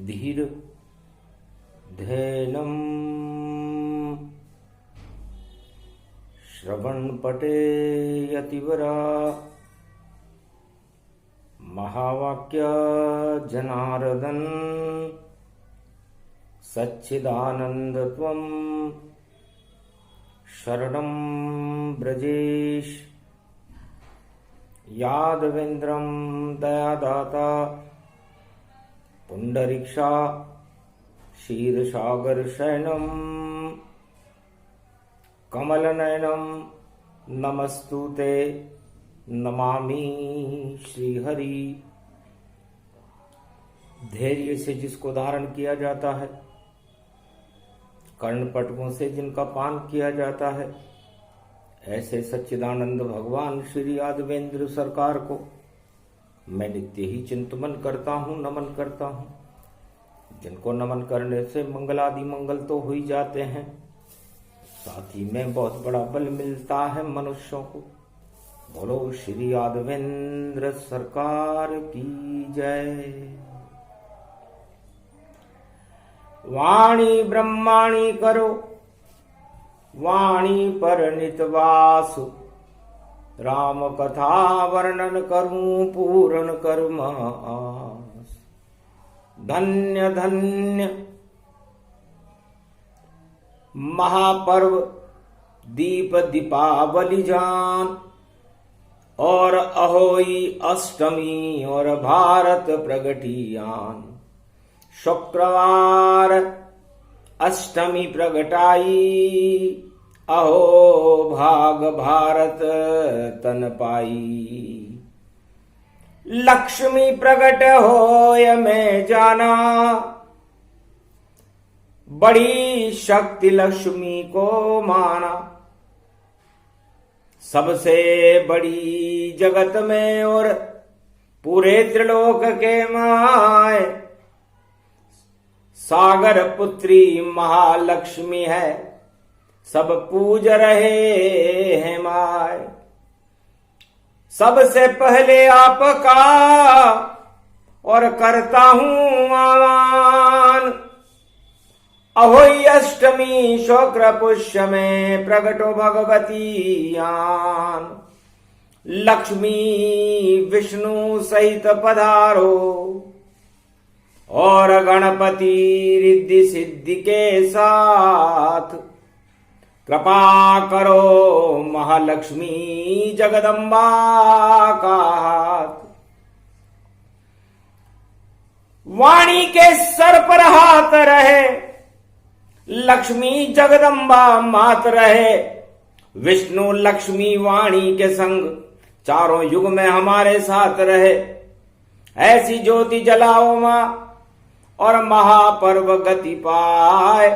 धीर धैनम् श्रवणपटे यतिवरा महावाक्य जनार्दन सच्चिदानंदत्वम् शरणं ब्रजेश यादवेन्द्रं दयादाता पुंडरीक्षा क्षीरसागर शयनं कमलनयनं नमस्तुते नमामि श्रीहरि। धैर्य से जिसको धारण किया जाता है, कर्णपटकों से जिनका पान किया जाता है, ऐसे सच्चिदानंद भगवान श्री यादवेंद्र सरकार को मैं नित्य ही चिंतन करता हूँ, नमन करता हूँ। जिनको नमन करने से मंगलादि मंगल तो हो ही जाते हैं, साथ ही में बहुत बड़ा बल मिलता है मनुष्यों को। बोलो श्री यादवेंद्र सरकार की जय। वाणी ब्रह्माणी करो वाणी पर नितवास, राम कथा वर्णन करूं पूर्ण कर्म आस। धन्य धन्य महापर्व दीप दीपावली जान, और अहोई अष्टमी और भारत प्रगटियान। शुक्रवार अष्टमी प्रगटाई, अहो भाग भारत तन पाई। लक्ष्मी प्रगट होय मैं जाना, बड़ी शक्ति लक्ष्मी को माना। सबसे बड़ी जगत में और पूरे त्रिलोक के माय, सागर पुत्री महालक्ष्मी है, सब पूज रहे हैं माय। सबसे पहले आपका और करता हूं आह्वान, अहोई अष्टमी शुक्र पुष्य में प्रगटो भगवती आन। लक्ष्मी विष्णु सहित पधारो, और गणपति रिद्धि सिद्धि के साथ। कृपा करो महालक्ष्मी जगदम्बा का हाथ। वाणी के सर पर हाथ रहे, लक्ष्मी जगदम्बा मात रहे। विष्णु लक्ष्मी वाणी के संग चारों युग में हमारे साथ रहे। ऐसी ज्योति जलाओ मां और महापर्व गति पाए।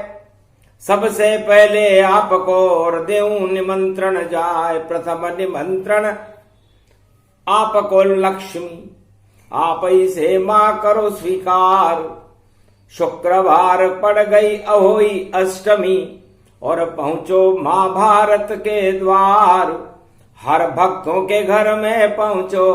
सबसे पहले आपको और देऊं निमंत्रण जाए। प्रथम निमंत्रण आपको लक्ष्मी, आप ही से मां करो स्वीकार। शुक्रवार पड़ गई अहोई अष्टमी, और पहुंचो मां भारत के द्वार। हर भक्तों के घर में पहुंचो,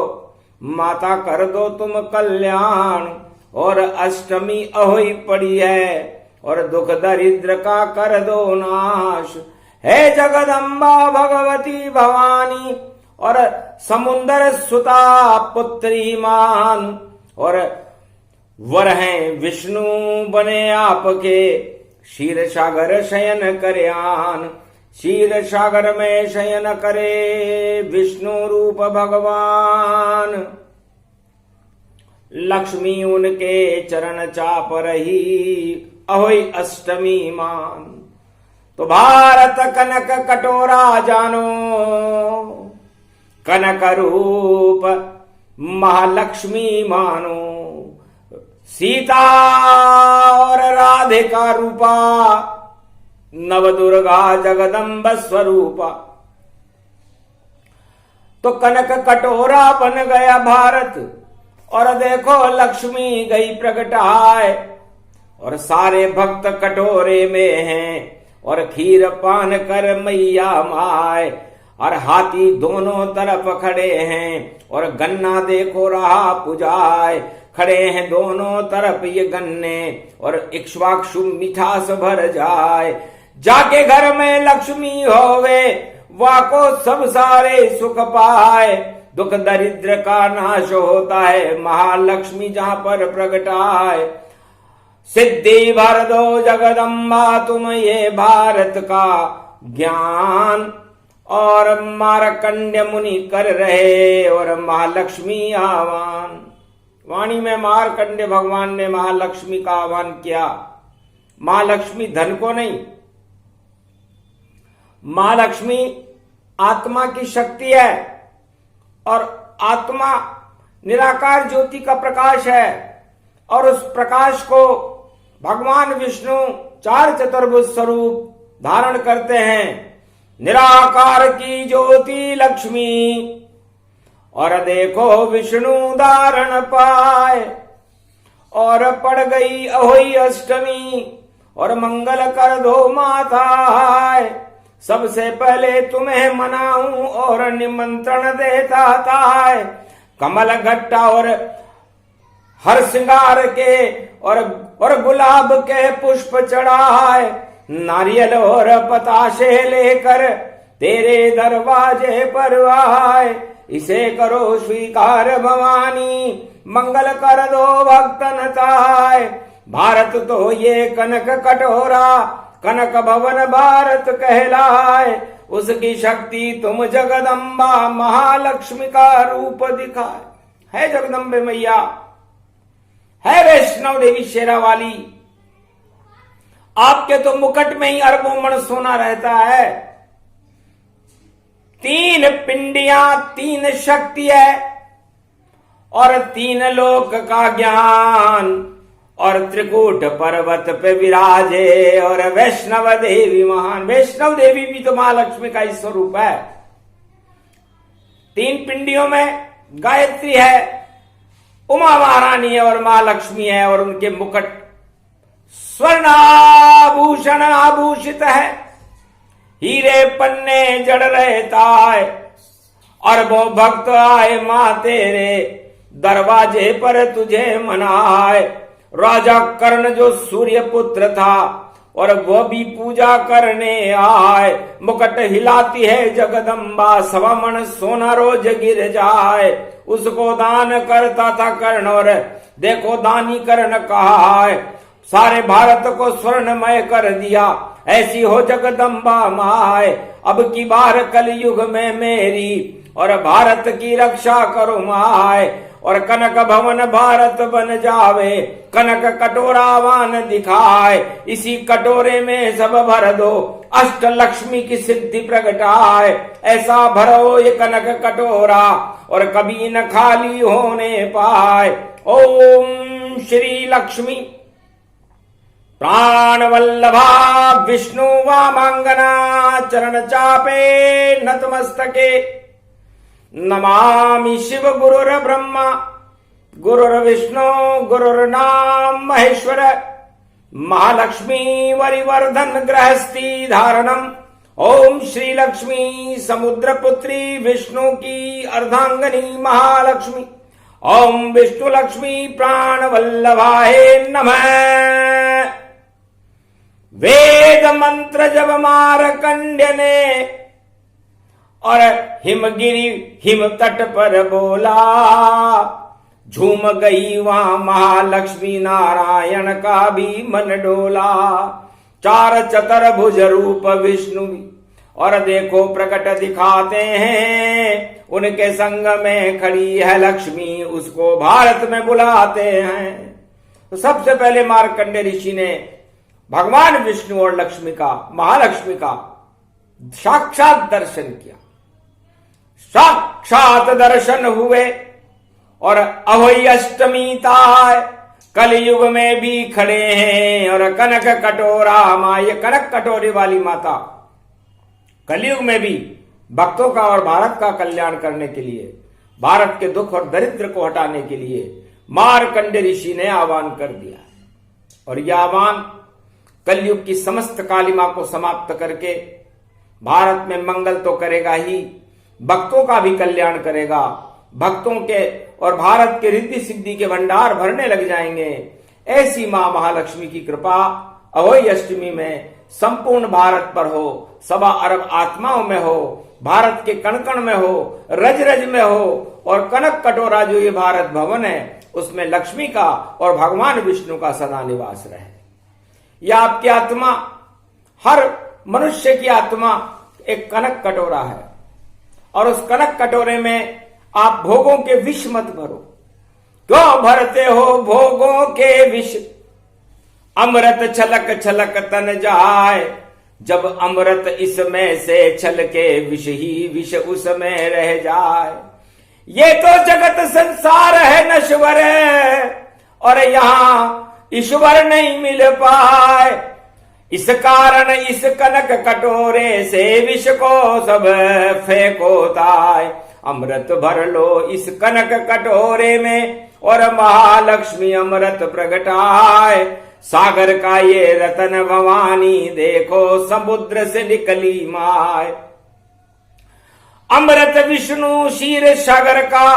माता कर दो तुम कल्याण। और अष्टमी अहोई पड़ी है, और दुख दरिद्र का कर दो नाश। हे जगदम्बा भगवती भवानी, और समुंदर सुता पुत्री मान। और वर हैं विष्णु बने आपके, क्षीर सागर शयन करे आन। क्षीर सागर में शयन करे विष्णु रूप भगवान। लक्ष्मी उनके चरण चाप रही, अहोई अष्टमी मान। तो भारत कनक कटोरा जानो, कनक रूप महालक्ष्मी मानो। सीता और राधिका रूपा, नव दुर्गा जगदम्ब स्वरूपा। तो कनक कटोरा बन गया भारत, और देखो लक्ष्मी गई प्रगटाए। और सारे भक्त कटोरे में हैं, और खीर पान कर मैया माए। और हाथी दोनों तरफ खड़े हैं और गन्ना देखो रहा पुजाए। खड़े हैं दोनों तरफ ये गन्ने और इक्ष्वाकु मिठास भर जाए। जाके घर में लक्ष्मी होवे वाको सब सारे सुख पाए। दुख दरिद्र का नाश होता है महालक्ष्मी जहां पर प्रगटाए। सिद्धि भर दो जगदम्बा तुम ये भारत का ज्ञान। और मार्कंड्य मुनि कर रहे और महालक्ष्मी आह्वान। वाणी में मार्कंड्य भगवान ने महालक्ष्मी का आह्वान किया। महालक्ष्मी धन को नहीं, महालक्ष्मी आत्मा की शक्ति है और आत्मा निराकार ज्योति का प्रकाश है। और उस प्रकाश को भगवान विष्णु चार चतुर्भुज स्वरूप धारण करते हैं। निराकार की ज्योति लक्ष्मी और देखो विष्णु धारण पाए। और पड़ गई अहोई अष्टमी और मंगल कर दो माताए। सबसे पहले तुम्हें मनाऊं और निमंत्रण देता ताए। कमल घट्टा और हर श्रृंगार के और गुलाब के पुष्प चढ़ाए। नारियल और पताशे लेकर तेरे दरवाजे पर आए। इसे करो स्वीकार भवानी मंगल कर दो भक्तन ताए। भारत तो ये कनक कटोरा कनक भवन भारत कहलाए। उसकी शक्ति तुम जगदम्बा महालक्ष्मी का रूप दिखाए। है जगदम्बे मैया, है वैष्णव देवी शेरा वाली। आपके तो मुकुट में ही अरबों मण सोना रहता है। तीन पिंडियां, तीन शक्ति है और तीन लोक का ज्ञान। और त्रिकूट पर्वत पे विराजे और वैष्णव देवी महान। वैष्णव देवी भी तो महालक्ष्मी का ही स्वरूप है। तीन पिंडियों में गायत्री है, उमा महारानी है और महालक्ष्मी है। और उनके मुकुट स्वर्णाभूषण आभूषित है। हीरे पन्ने जड़ रहता है। अरबों भक्त आए मां तेरे दरवाजे पर तुझे मनाए। राजा कर्ण जो सूर्य पुत्र था और वो भी पूजा करने आए। मुकुट हिलाती है जगदम्बा, सवा मण सोना रोज गिर जाए। उसको दान करता था कर्ण और देखो दानी कर्ण कहा है। सारे भारत को स्वर्णमय कर दिया, ऐसी हो जगदम्बा माए। अब की बार कलयुग में मेरी और भारत की रक्षा करो माए। और कनक भवन भारत बन जावे, कनक कटोरा वान दिखाए। इसी कटोरे में सब भर दो, अष्ट लक्ष्मी की सिद्धि प्रगटाए। ऐसा भरो ये कनक कटोरा और कभी न खाली होने पाए। ओम श्री लक्ष्मी प्राण वल्लभा विष्णु वामांगना चरण चापे नतमस्तके। नमामि शिव गुरुर ब्रह्मा गुरुर विष्णु गुरुर्नाम महेश्वर। महालक्ष्मी वरिवर्धन गृहस्थी धारणम। ओम श्री लक्ष्मी समुद्र पुत्री विष्णु की अर्धांगनी महालक्ष्मी। ओम विष्णु लक्ष्मी प्राण वल्लभाय नमः। वेद मंत्र जब मारकंड्य ने और हिमगिरी हिम तट पर बोला। झूम गई वहां महालक्ष्मी, नारायण का भी मन डोला। चार चतुर्भुज रूप विष्णु और देखो प्रकट दिखाते हैं। उनके संग में खड़ी है लक्ष्मी, उसको भारत में बुलाते हैं। तो सबसे पहले मार्कंडेय ऋषि ने भगवान विष्णु और लक्ष्मी का, महालक्ष्मी का साक्षात दर्शन किया। साक्षात दर्शन हुए और अहोई अष्टमी ताय कलयुग में भी खड़े हैं। और कनक कटोरा मां, ये कनक कटोरे वाली माता कलयुग में भी भक्तों का और भारत का कल्याण करने के लिए, भारत के दुख और दरिद्र को हटाने के लिए मार्कंडेय ऋषि ने आह्वान कर दिया। और यह आह्वान कलयुग की समस्त कालिमा को समाप्त करके भारत में मंगल तो करेगा ही, भक्तों का भी कल्याण करेगा। भक्तों के और भारत के रिद्धि सिद्धि के भंडार भरने लग जाएंगे। ऐसी मां महालक्ष्मी की कृपा अहोई अष्टमी में संपूर्ण भारत पर हो, 1.25 अरब आत्माओं में हो, भारत के कण कण में हो, रज रज में हो, और कनक कटोरा जो ये भारत भवन है उसमें लक्ष्मी का और भगवान विष्णु का सदा निवास रहे। यह आपकी आत्मा, हर मनुष्य की आत्मा एक कनक कटोरा है, और उस कनक कटोरे में आप भोगों के विष मत भरो। क्यों भरते हो भोगों के विष, अमृत छलक छलक तन जाए, जब अमृत इसमें से छल के विष ही विष उसमें रह जाए। ये तो जगत संसार है नश्वर है, और यहां ईश्वर नहीं मिल पाए। इस कारण इस कनक कटोरे से विष को सब फेंको ताय। अमृत भर लो इस कनक कटोरे में, और महालक्ष्मी अमृत प्रगटाए। सागर का ये रतन भवानी देखो, समुद्र से निकली माय। अमृत विष्णु शीर सागर का,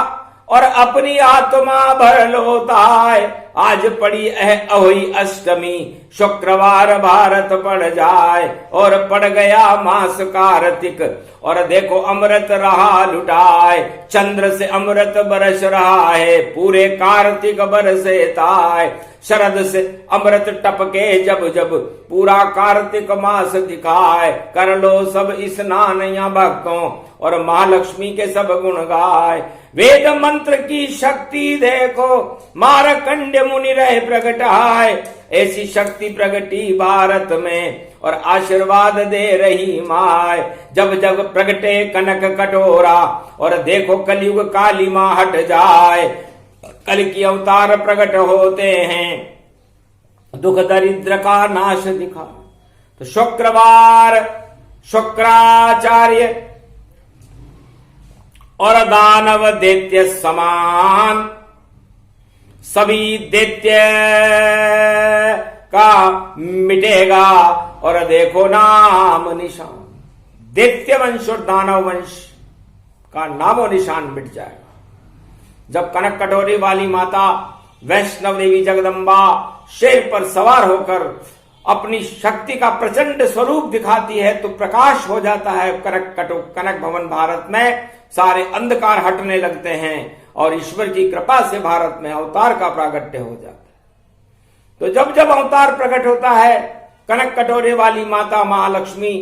और अपनी आत्मा भर लो ताय। आज पड़ी अहोई अष्टमी, शुक्रवार भारत पड़ जाए, और पड़ गया मास कार्तिक, और देखो अमृत रहा लुटाए। चंद्र से अमृत बरस रहा है, पूरे कार्तिक बरसे ताय। शरद से अमृत टपके जब जब, पूरा कार्तिक मास दिखाए। कर लो सब स्नान या भक्तों, और महालक्ष्मी के सब गुण गाय। वेद मंत्र की शक्ति देखो, मारकंड मुनि रहे प्रगटाए। ऐसी शक्ति प्रगटी भारत में, और आशीर्वाद दे रही माय। जब जब प्रगटे कनक कटोरा, और देखो कलयुग काली मां हट जाए। कल की अवतार प्रकट होते हैं, दुख दरिद्र का नाश दिखा। तो शुक्रवार शुक्राचार्य और दानव दैत्य समान, सभी दैत्य का मिटेगा। और देखो नाम निशान, दैत्य वंश और दानव वंश का नामो निशान मिट जाएगा। जब कनक कटोरी वाली माता वैष्णव देवी जगदम्बा शेर पर सवार होकर अपनी शक्ति का प्रचंड स्वरूप दिखाती है, तो प्रकाश हो जाता है कनक भवन भारत में। सारे अंधकार हटने लगते हैं, और ईश्वर की कृपा से भारत में अवतार का प्रागट्य हो जाता है। तो जब जब अवतार प्रकट होता है, कनक कटोरे वाली माता महालक्ष्मी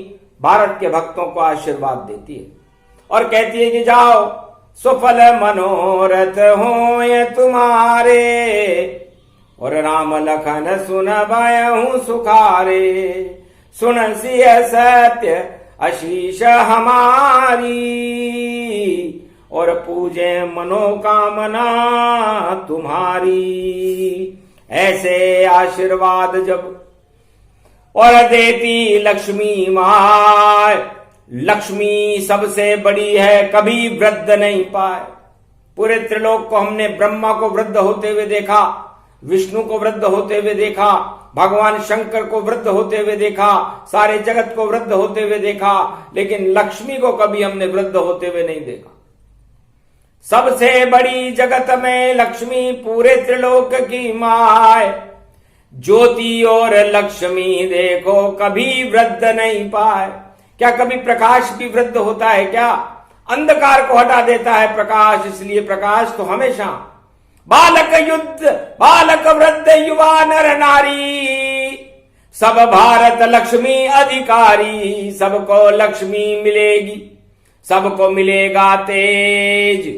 भारत के भक्तों को आशीर्वाद देती है, और कहती है कि जाओ सुफल मनोरथ होय तुम्हारे, और राम लखन सुन भयहु सुखारे। सुन सिय सत्य आशीष हमारी, और पूजे मनोकामना तुम्हारी। ऐसे आशीर्वाद जब और देती लक्ष्मी माय। लक्ष्मी सबसे बड़ी है, कभी वृद्ध नहीं पाए। पूरे त्रिलोक को हमने ब्रह्मा को वृद्ध होते हुए देखा, विष्णु को वृद्ध होते हुए देखा, भगवान शंकर को वृद्ध होते हुए देखा, सारे जगत को वृद्ध होते हुए देखा, लेकिन लक्ष्मी को कभी हमने वृद्ध होते हुए नहीं देखा। सबसे बड़ी जगत में लक्ष्मी, पूरे त्रिलोक की माय। ज्योति और लक्ष्मी देखो कभी वृद्ध नहीं पाए। क्या कभी प्रकाश भी वृद्ध होता है क्या? अंधकार को हटा देता है प्रकाश, इसलिए प्रकाश तो हमेशा। बालक युद्ध, बालक वृद्ध युवा नर नारी, सब भारत लक्ष्मी अधिकारी। सबको लक्ष्मी मिलेगी, सबको मिलेगा तेज।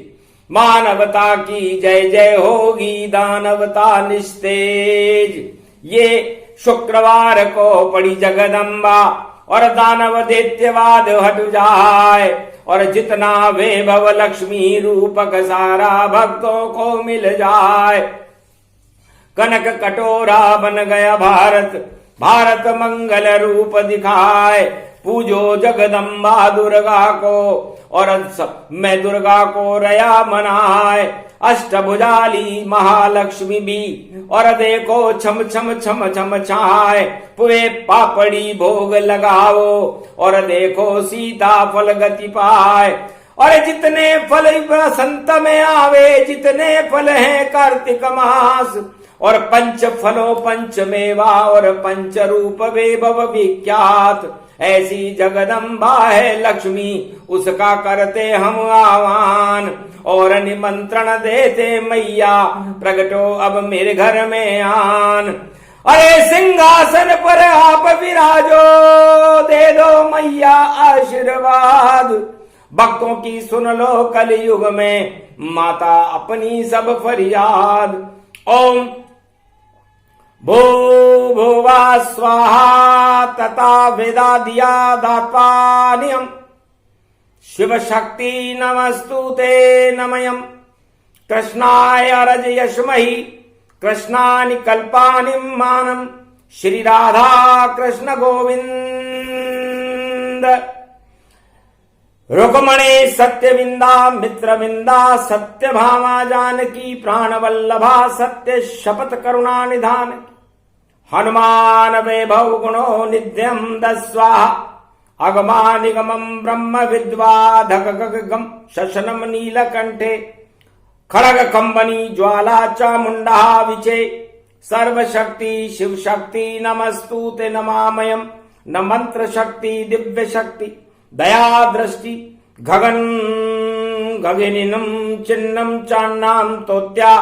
मानवता की जय जय होगी, दानवता निस्तेज। ये शुक्रवार को पड़ी जगदम्बा, और दानव दैत्यवाद हट जाए, और जितना वैभव लक्ष्मी रूपक सारा भक्तों को मिल जाए। कनक कटोरा बन गया भारत, भारत मंगल रूप दिखाए। पूजो जगदम्बा दुर्गा को, और मैं दुर्गा को रया मनाए। अष्टभुजाली महालक्ष्मी भी, और देखो छम छम छम छम छाए। पुए पापड़ी भोग लगाओ, और देखो सीता फल गति पाए। और जितने फल बसंत में आवे, जितने फल हैं कार्तिक मास, और पंच फलों पंच मेवा, और पंच रूप वैभव विख्यात। ऐसी जगदम्बा है लक्ष्मी, उसका करते हम आह्वान, और निमंत्रण देते मैया, प्रगटो अब मेरे घर में आन। अरे सिंहासन पर आप विराजो, दे दो मैया आशीर्वाद। भक्तों की सुन लो कलयुग में, माता अपनी सब फरियाद। ओम भू भुवा स्वाहा तथा वेदा दिया दात्वानियम। शिव शक्ति नमस्तुते नमयम। कृष्णाय रजयश्महि कृष्णानि कल्पानि मानम। श्री राधा कृष्ण गोविंद। रुक्मणी सत्यविंदा मित्रविंदा, सत्यभामा जानकी प्राणवल्लभा, सत्य शपथ करुणा निधान। हनुमान वैभव गुणो नित्यम दस्वाहा। अगमानिगमं ब्रह्म विद्वा धगगगम शशनम नीलकंठे। खड़ग कंबनी ज्वाला चामुंडा विचे। सर्वशक्ति शिव शक्ति नमस्तुते नमामयम। न मंत्र शक्ति दिव्य शक्ति दया दृष्टि गगन गगनिनम चिन्नम चान्नाम तोत्या।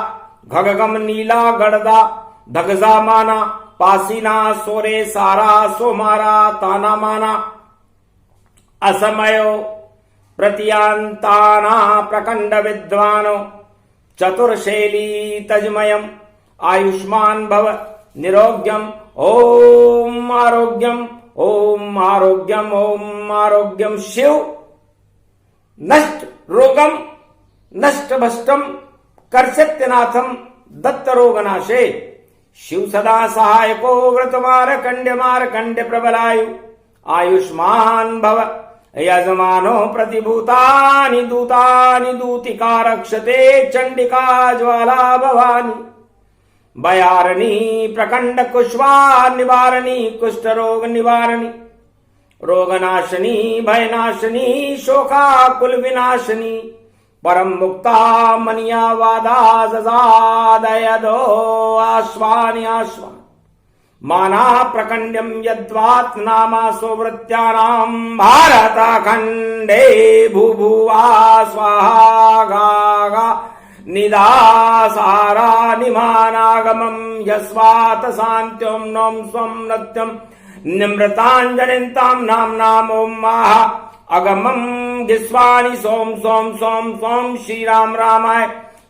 घगगम नीला गड़दा धगजा माना। पासीना सोरे सारा सोमारा ताना माना। असमयो प्रत्यांताना प्रकंड विद्वानो। चतुर्शैली तजमयम आयुष्मान भव निरोग्यम। ओम आरोग्यम ओम आरोग्यम ओम आरोग्यम। शिव नष्ट रोगम नष्ट भष्टम कर्षत्यनाथम दत्त रोगनाशे। शिव सदा सहायको व्रत मार कंड प्रबलायु। आयुष्मान भव यजमानो प्रतिभूतानि दूतानि दूतिका रक्षते। चंडिका ज्वाला भवानी। भयारिणी प्रकंड कुष्मा निवारणी। कुष्ठ रोग निवारणी। रोगनाशनी भयनाशनी शोका कुल विनाशनी। परम मुक्ता मनिया वादा जजादयदो आश्वानि आश्वान। माना प्रकंड्यम यद्वात् नामासो वृत्यानाम। भारतखंडे भूभुवा स्वाहा गागा निदासारा निमानागमं। यस्वात् शान्त्यों नौं स्वं नत्यं निमृताञ्जनिन्तां नाम ओम माहा। अगमं गिस्वानि सोम सोम सोम सोम। श्री राम रामाय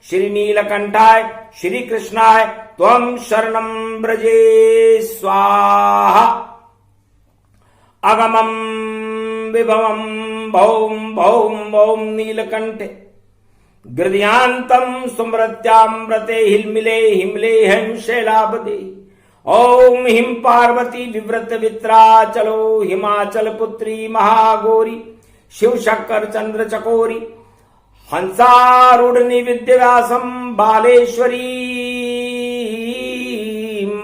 श्री नीलकंठाय श्री कृष्णाय त्वं शरणं ब्रजे स्वाहा। अगमं विभवं भौम भौम भौम नीलकंठे। गृध्यान्तं सुमृत्यामृते हिल्मिले हिमले हं शैलापदे। ओम हिम पार्वती विव्रत वित्राचलो। हिमाचल पुत्री महागौरी। शिव शक्कर चंद्र चकोरी। हंसारूढ़ निविद्य व्यासम। बालेश्वरी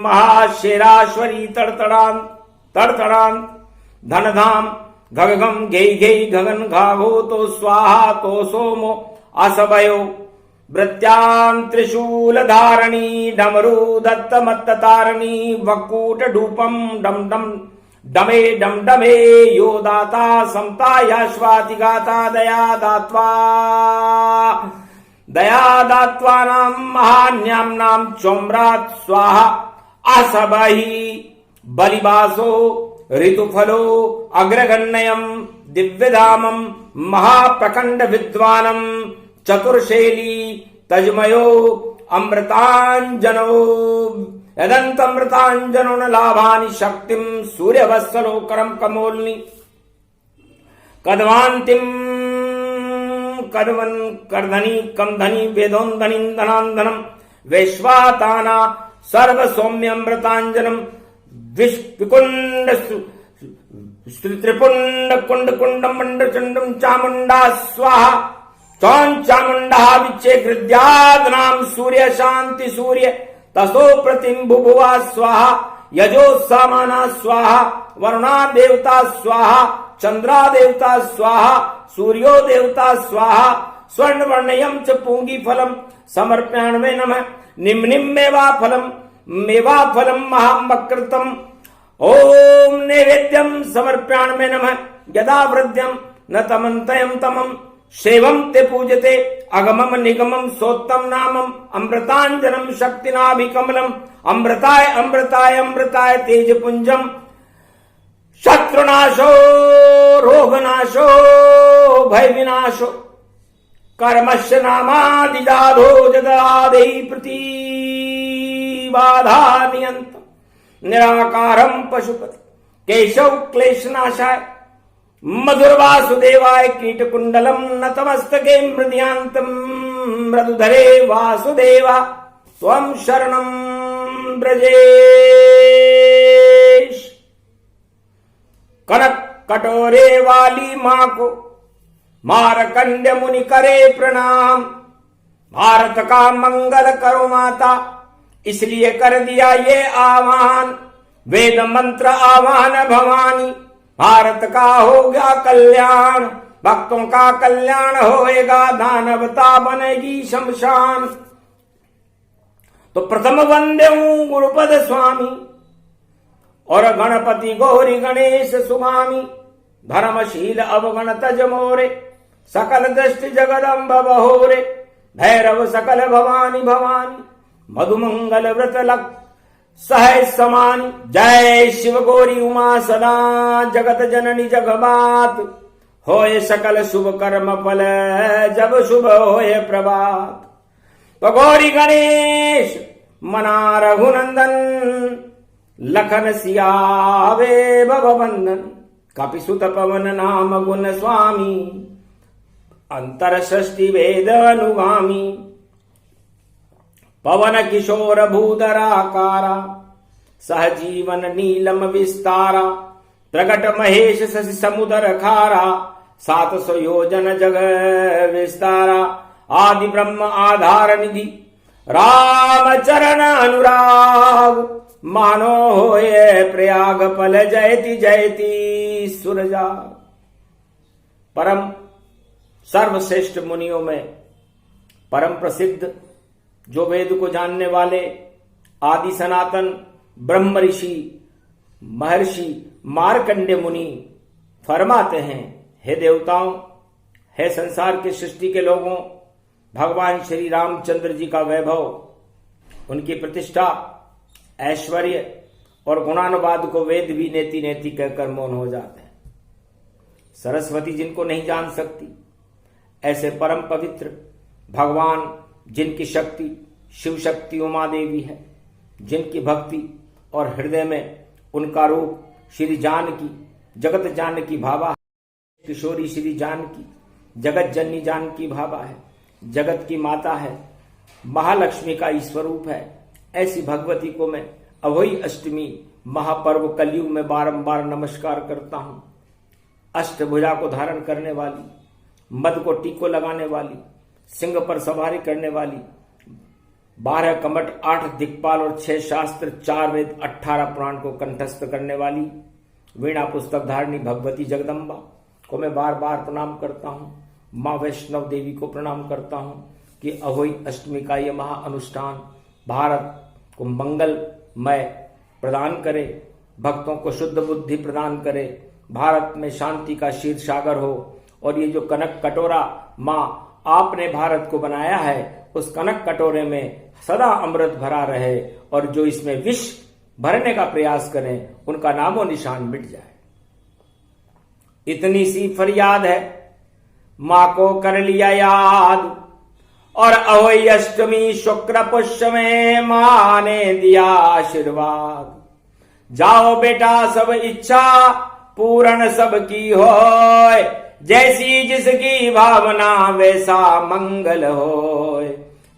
महाशेराश्वरी। तड़तड़ांत तड़तड़ांत धनधाम। घगघम घेई घेई गगन घाघो तो स्वाहा तो सोमो असभयो। वृत्यां त्रिशूल धारणी डमरू दत्त मत्त तारणी। वक्कूट धूपम डम डम डमे डम डमे। यो दाता समता याश्वाति गाता। दया दात्वा नाम महान्याम नाम चोम्रात स्वाहा। असभहि बलिबासो ऋतुफलो अग्रगण्यम। दिव्यधामम महाप्रकंड विद्वानम। चतुर्शैली तजमयो अमृतांजनो। यदंतमृतांजनो न लाभानि शक्तिम। सूर्यवत्सलो करम कमोलनी। कदवान्तिम कदवन करधनी कमधनी। वेदोन्दनी धनान्दनम। वैश्वाताना सर्व सौम्यमृतांजनम। विकुंड श्री त्रिपुंड कुंड कुंड मंड चंडम चामुंडा स्वाहा चौन चामुंडा विच्चे हृदयाद नाम सूर्य शांति सूर्य तसो प्रतिम्बुभुवा स्वाहा यजो सामाना स्वाहा वरुणा देवता स्वाहा चंद्रा देवता स्वाहा सूर्यो देवता स्वाहा स्वर्ण वर्णयम च पूंगी फलम समर्पयामि नमः निम्निम मेवा फलम महामकृतम ओम नैवेद्यम समर्पयामि नमः यदा वृद्ध्यम न तमन्तयम तमम सेवम ते पूजते अगमम निगमम सोत्तम नामम अमृतांजनम शक्तिनाभिकमलम अमृताय अमृताय अमृताय तेज पुंजम शत्रुनाशो रोगनाशो भय विनाशो कर्मस्य नामादिजाधो जदादे प्रतिबाधा नियंत निराकारम पशुपति केशव क्लेशनाशाय मधुर वासुदेवाय कीटकुंडलम नतमस्तके मृदयांतम मृदुधरे वासुदेवा त्वं शरणं ब्रजेश। कनक कटोरे वाली मां को मारकंड्य मुनि करे प्रणाम। भारत का मंगल करो माता, इसलिए कर दिया ये आह्वान। वेद मंत्र आह्वान भवानी, भारत का हो गया कल्याण। भक्तों का कल्याण होएगा, दानवता बनेगी शमशान। तो प्रथम वंदे हूं गुरुपद स्वामी और गणपति गौरी गणेश सुमामी। धर्मशील अवगण तज मोरे, सकल दृष्टि जगदम्ब बहोरे। भैरव सकल भवानी भवानी, मधुमंगल व्रत लक सहज समानी। जय शिव गौरी उमा सदा, जगत जननी जगमात। होए सकल शुभ कर्म फल, जब शुभ होए प्रभात। तो गौरी गणेश मना रघुनंदन, लखन सियावे भवबंधन। कपिसुत पवन नाम गुण स्वामी, अंतर सृष्टि वेद अनुगामी। पवन किशोर भूधराकारा, सहजीवन नीलम विस्तारा। प्रगट महेश शशि समुदर खारा, 700 योजन जग विस्तारा। आदि ब्रह्म आधार निधि, राम चरण अनुराग। मानो होए प्रयाग पल, जयति जयति सुरजा। परम सर्वश्रेष्ठ मुनियों में परम प्रसिद्ध, जो वेद को जानने वाले आदि सनातन ब्रह्म ऋषि महर्षि मार्कंडेय मुनि फरमाते हैं, हे देवताओं, हे संसार के सृष्टि के लोगों, भगवान श्री रामचंद्र जी का वैभव, उनकी प्रतिष्ठा, ऐश्वर्य और गुणानुवाद को वेद भी नेति नेति कहकर मौन हो जाते हैं। सरस्वती जिनको नहीं जान सकती, ऐसे परम पवित्र भगवान जिनकी शक्ति शिव शक्ति उमा देवी है, जिनकी भक्ति और हृदय में उनका रूप श्री जानकी जगत जानकी भावा है। किशोरी श्री जानकी जगत जननी जानकी भावा है, जगत की माता है, महालक्ष्मी का स्वरूप है। ऐसी भगवती को मैं अहोई अष्टमी महापर्व कलयुग में बारंबार नमस्कार करता हूं। अष्टभुजा को धारण करने वाली, मद को टीको लगाने वाली, सिंह पर सवारी करने वाली, 12 कमट, 8 दिक्पाल और 6 शास्त्र, 4 वेद, 18 पुराण को कंठस्थ करने वाली वीणा पुस्तक धारणी भगवती जगदम्बा को मैं बार बार प्रणाम करता हूँ। माँ वैष्णव देवी को प्रणाम करता हूँ कि अहोई अष्टमी का यह महाअनुष्ठान भारत को मंगलमय प्रदान करे, भक्तों को शुद्ध बुद्धि प्रदान करे, भारत में शांति का क्षीर सागर हो। और ये जो कनक कटोरा माँ आपने भारत को बनाया है, उस कनक कटोरे में सदा अमृत भरा रहे, और जो इसमें विष भरने का प्रयास करें उनका नामो निशान मिट जाए। इतनी सी फरियाद है, माँ को कर लिया याद। और अहोई अष्टमी शुक्र पुष्य में माँ ने दिया आशीर्वाद। जाओ बेटा सब इच्छा पूर्ण सबकी होय, जैसी जिसकी भावना वैसा मंगल होय।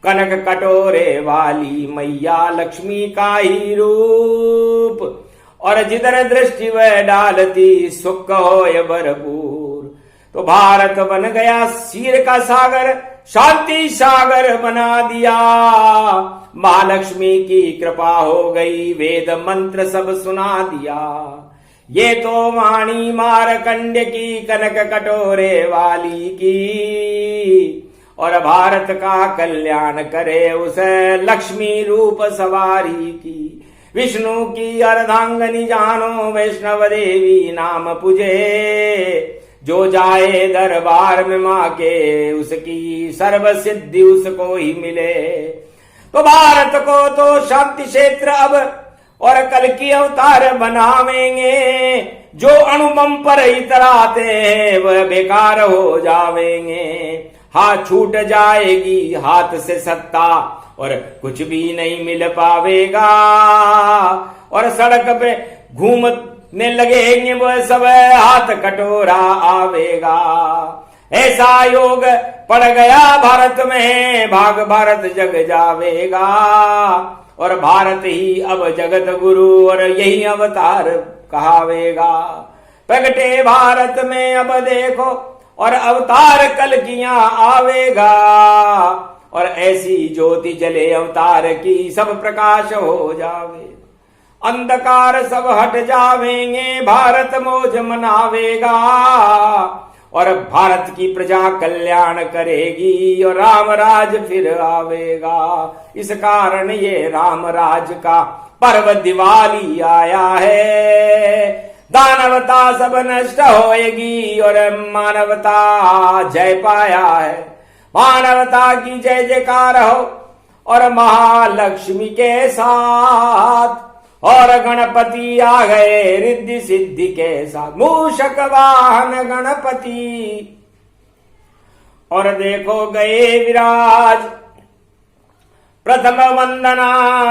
कनक कटोरे वाली मैया लक्ष्मी का ही रूप, और जिधर दृष्टि वह डालती सुख होय भरपूर। तो भारत बन गया क्षीर का सागर, शांति सागर बना दिया। महालक्ष्मी की कृपा हो गई, वेद मंत्र सब सुना दिया। ये तो वाणी मारकंड की, कनक कटोरे वाली की। और भारत का कल्याण करे उसे लक्ष्मी रूप सवारी की। विष्णु की अर्धांगनी जानो, वैष्णव देवी नाम पूजे। जो जाए दरबार में माँ के, उसकी सर्व सिद्धि उसको ही मिले। तो भारत को तो शांति क्षेत्र अब और कल की अवतार बनावेंगे। जो अणुबम पर इतराते हैं वह बेकार हो जावेंगे। हाथ छूट जाएगी हाथ से सत्ता, और कुछ भी नहीं मिल पावेगा। और सड़क पे घूमने लगेंगे वह सब, हाथ कटोरा आवेगा। ऐसा योग पड़ गया भारत में, भाग भारत जग जावेगा। और भारत ही अब जगत गुरु, और यही अवतार कहावेगा। प्रगटे भारत में अब देखो, और अवतार कल किया आवेगा। और ऐसी ज्योति जले अवतार की, सब प्रकाश हो जावे। अंधकार सब हट जावेंगे, भारत मौज मनावेगा। और भारत की प्रजा कल्याण करेगी, और राम राज फिर आवेगा। इस कारण ये राम राज का पर्व दिवाली आया है। दानवता सब नष्ट होएगी, और मानवता जय पाया है। मानवता की जय जयकार हो, और महालक्ष्मी के साथ। और गणपति आ गए रिद्धि सिद्धि के साथ, मूषक वाहन गणपति। और देखो गए विराज, प्रथम वंदना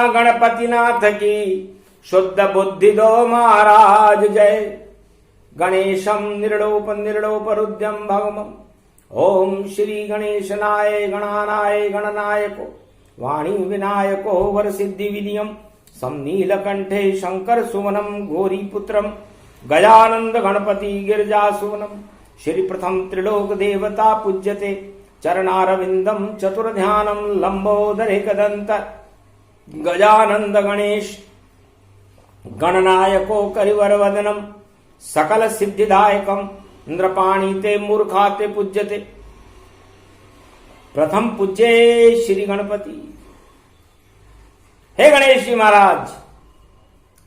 गणपति नाथ की। शुद्ध बुद्धि दो महाराज जय। गणेशम निर्लोप रुद्यम भगमम। ओम श्री गणेशनाय गणानाय गणनायको, वाणी विनायको वर सिद्धि विनियम। समनीलकंठे शंकर सुवनम, गौरी पुत्रम गजानंद गणपति गिरजा सुवनम। श्री प्रथम त्रिलोक देवता पूज्यते, चरणारविंदम चतुर्ध्यानम लंबोदर कदंत। गजानंद गणेश गणनायको करिवर वदनम, सकल सिद्धिदायकम। इंद्रपाणी ते मूर्खा ते पूज्यते। प्रथम पूज्य श्री गणपति। हे गणेश जी महाराज,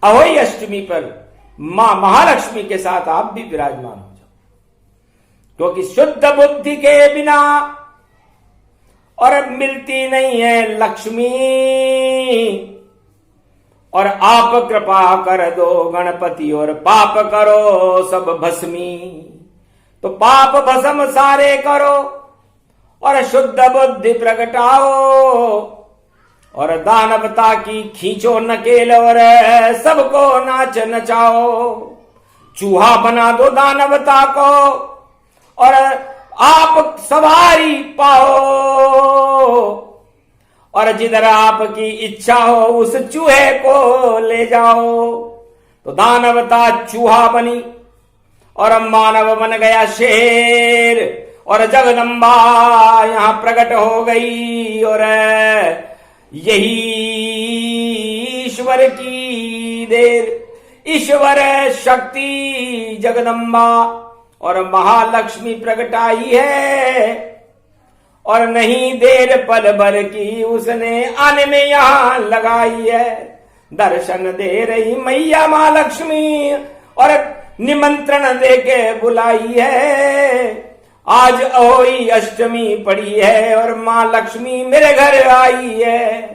अहोई अष्टमी पर मां महालक्ष्मी के साथ आप भी विराजमान हो जाओ। क्योंकि शुद्ध बुद्धि के बिना और मिलती नहीं है लक्ष्मी। और आप कृपा कर दो गणपति, और पाप करो सब भस्मी। तो पाप भस्म सारे करो, और शुद्ध बुद्धि प्रगटाओ। और दानवता की खींचो नकेल, और सबको नाच नचाओ। चूहा बना दो दानवता को, और आप सवारी पाओ। और जिधर आपकी इच्छा हो उस चूहे को ले जाओ। तो दानवता चूहा बनी, और मानव बन गया शेर। और जगदम्बा यहां प्रकट हो गई, और यही ईश्वर की देर, ईश्वर शक्ति जगदम्बा और महालक्ष्मी प्रगटाई है। और नहीं देर पल भर की उसने आने में यहां लगाई है। दर्शन दे रही मैया महालक्ष्मी, और निमंत्रण दे के बुलाई है। आज अहोई अष्टमी पड़ी है, और मां लक्ष्मी मेरे घर आई है।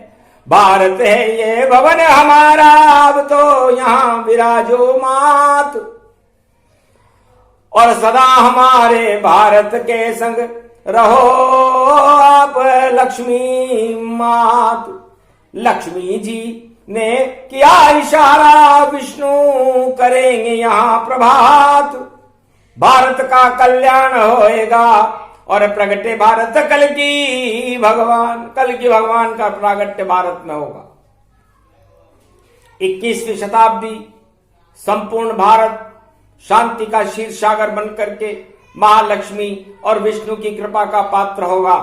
भारत है ये भवन हमारा, अब तो यहां विराजो मात। और सदा हमारे भारत के संग रहो आप लक्ष्मी मात। लक्ष्मी जी ने किया इशारा, विष्णु करेंगे यहां प्रभात। भारत का कल्याण होएगा, और प्रगटे भारत कल की भगवान का प्रागट्य भारत में होगा। 21वीं शताब्दी संपूर्ण भारत शांति का क्षीर सागर बन करके महालक्ष्मी और विष्णु की कृपा का पात्र होगा।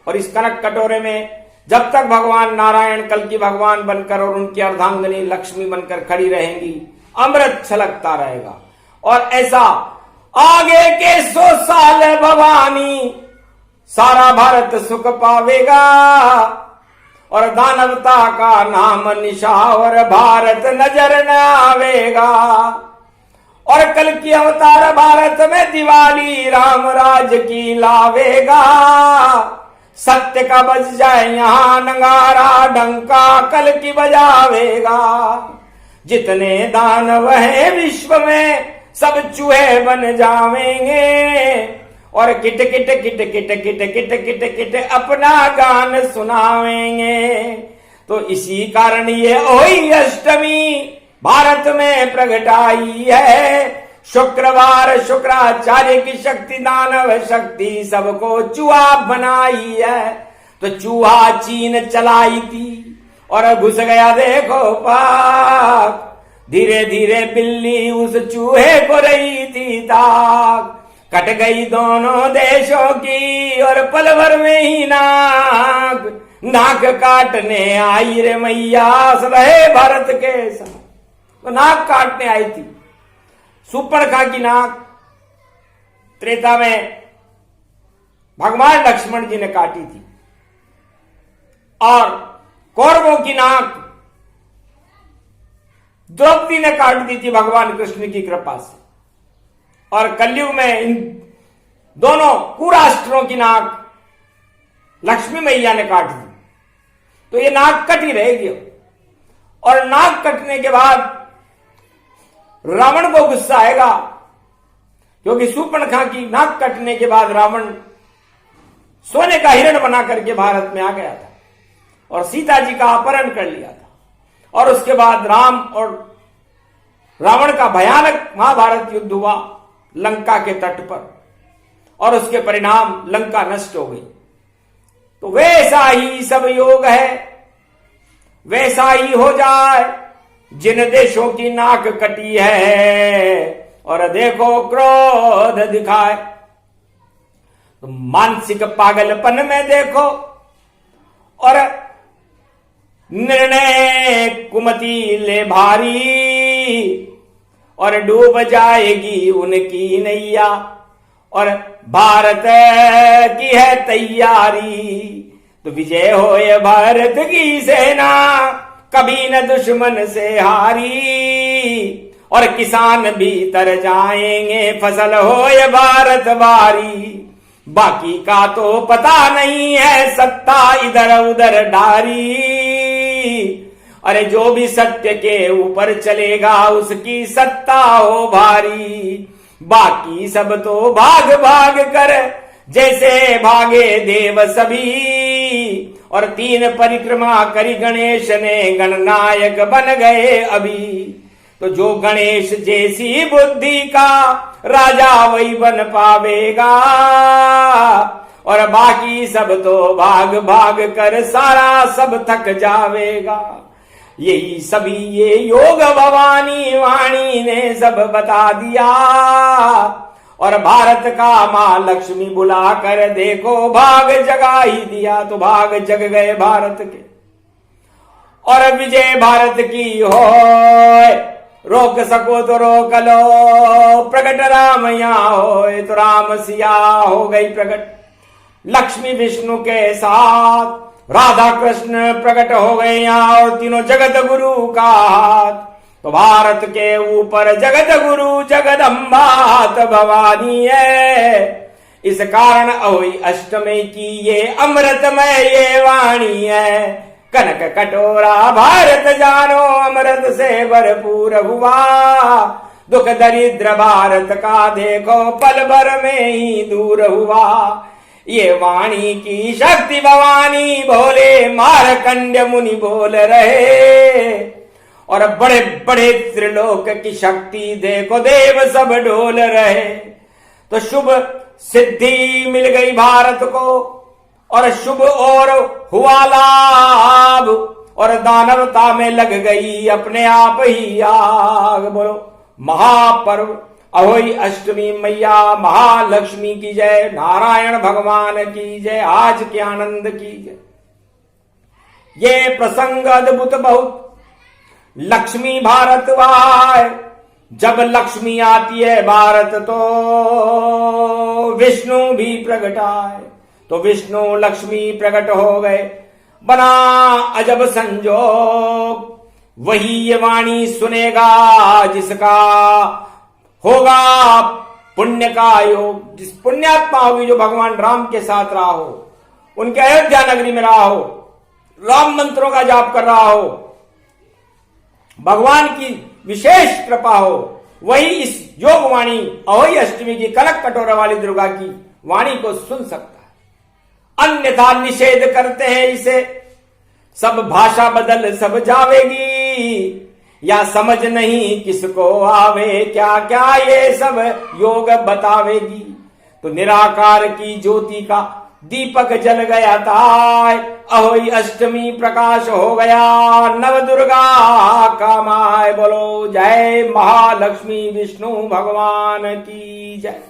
और इस कनक कटोरे में जब तक भगवान नारायण कल्कि भगवान बनकर और उनकी अर्धांगिनी लक्ष्मी बनकर खड़ी रहेंगी, अमृत छलकता रहेगा। और ऐसा आगे के 100 साल भवानी सारा भारत सुख पावेगा। और दानवता का नाम निशावर भारत नजर न आवेगा। और कल की अवतार भारत में दिवाली राम राज की लावेगा। सत्य का बज जाए यहाँ नगारा, डंका कल की बजावेगा। जितने दानव हैं विश्व में सब चूहे बन जावेंगे। और kit kit kit kit kit kit kit kit अपना गान सुनावेंगे। तो इसी कारण ये ओही अष्टमी भारत में प्रगट आई है। शुक्रवार शुक्राचार्य की शक्ति दानव शक्ति सबको चूहा बनाई है। तो चूहा चीन चलाई थी और घुस गया देखो पाक। धीरे धीरे बिल्ली उस चूहे को रही थी ताक। कट गई दोनों देशों की और पल भर में ही नाक काटने आई रे मैया रहे भारत के साथ। तो नाक काटने आई थी। सुपर्णखा की नाक त्रेता में भगवान लक्ष्मण जी ने काटी थी। और कौरवों की नाक द्रौपदी ने काट दी थी भगवान कृष्ण की कृपा से। और कलयुग में इन दोनों कुराष्ट्रों की नाक लक्ष्मी मैया ने काट दी। तो ये नाक कटी रहेगी। और नाक कटने के बाद रावण को गुस्सा आएगा, क्योंकि सुपर्णखा की नाक कटने के बाद रावण सोने का हिरण बना करके भारत में आ गया था और सीता जी का अपहरण कर लिया था। और उसके बाद राम और रावण का भयानक महाभारत युद्ध हुआ लंका के तट पर। और उसके परिणाम लंका नष्ट हो गई। तो वैसा ही सब योग है, वैसा ही हो जाए जिन देशों की नाक कटी है और देखो क्रोध दिखाए। तो मानसिक पागलपन में देखो और निर्णय कुमति ले भारी और डूब जाएगी उनकी नैया। और भारत की है तैयारी तो विजय होए भारत की सेना, कभी न दुश्मन से हारी। और किसान भी तर जाएंगे फसल होए भारत बारी। बाकी का तो पता नहीं है सत्ता इधर उधर डारी। अरे जो भी सत्य के ऊपर चलेगा उसकी सत्ता हो भारी। बाकी सब तो भाग भाग कर जैसे भागे देव सभी। और 3 परिक्रमा करी गणेश ने गणनायक बन गए अभी। तो जो गणेश जैसी बुद्धि का राजा वही बन पावेगा। और बाकी सब तो भाग भाग कर सारा सब थक जावेगा। यही सभी ये योग भवानी वाणी ने सब बता दिया। और भारत का मां लक्ष्मी बुला कर देखो भाग जगा ही दिया। तो भाग जग गए भारत के और विजय भारत की हो। रोक सको तो रोक लो, प्रकट राम यहाँ होए तो राम सिया हो गई प्रकट। लक्ष्मी विष्णु के साथ राधा कृष्ण प्रकट हो गए यहाँ और तीनों जगत गुरु का हाथ। तो भारत के ऊपर जगत गुरु जगदम्बा भवानी है। इस कारण अहोई अष्टमी की ये अमृतमय ये वाणी है। कनक कटोरा भारत जानो अमृत से भरपूर हुआ। दुख दरिद्र भारत का देखो पल भर में ही दूर हुआ। ये वाणी की शक्ति भवानी भोले मारकंड्य मुनि बोल रहे। और बड़े बड़े त्रिलोक की शक्ति देखो देव सब डोल रहे। तो शुभ सिद्धि मिल गई भारत को और शुभ और हुआ लाभ। और दानवता में लग गई अपने आप ही आग। बोलो महापर्व अहोई अष्टमी मैया महालक्ष्मी की जय, नारायण भगवान की जय, आज के आनंद की जय। ये प्रसंग अद्भुत बहुत लक्ष्मी भारत वाय, जब लक्ष्मी आती है भारत तो विष्णु भी प्रकट आए। तो विष्णु लक्ष्मी प्रकट हो गए, बना अजब संजोग, वही ये वाणी सुनेगा जिसका होगा पुण्य का योग। जिस पुण्यात्मा होगी जो भगवान राम के साथ रहा हो, उनके अयोध्या नगरी में रहा हो, राम मंत्रों का जाप कर रहा हो, भगवान की विशेष कृपा हो, वही इस योग वाणी अहोई अष्टमी की कनक कटोरा वाली दुर्गा की वाणी को सुन सकता है। अन्यथा निषेध करते हैं इसे, सब भाषा बदल सब जावेगी, या समझ नहीं किसको आवे क्या क्या ये सब योग बतावेगी। तो निराकार की ज्योति का दीपक जल गया था, अहोई अष्टमी प्रकाश हो गया, नव दुर्गा का माय। बोलो जय महालक्ष्मी विष्णु भगवान की जय।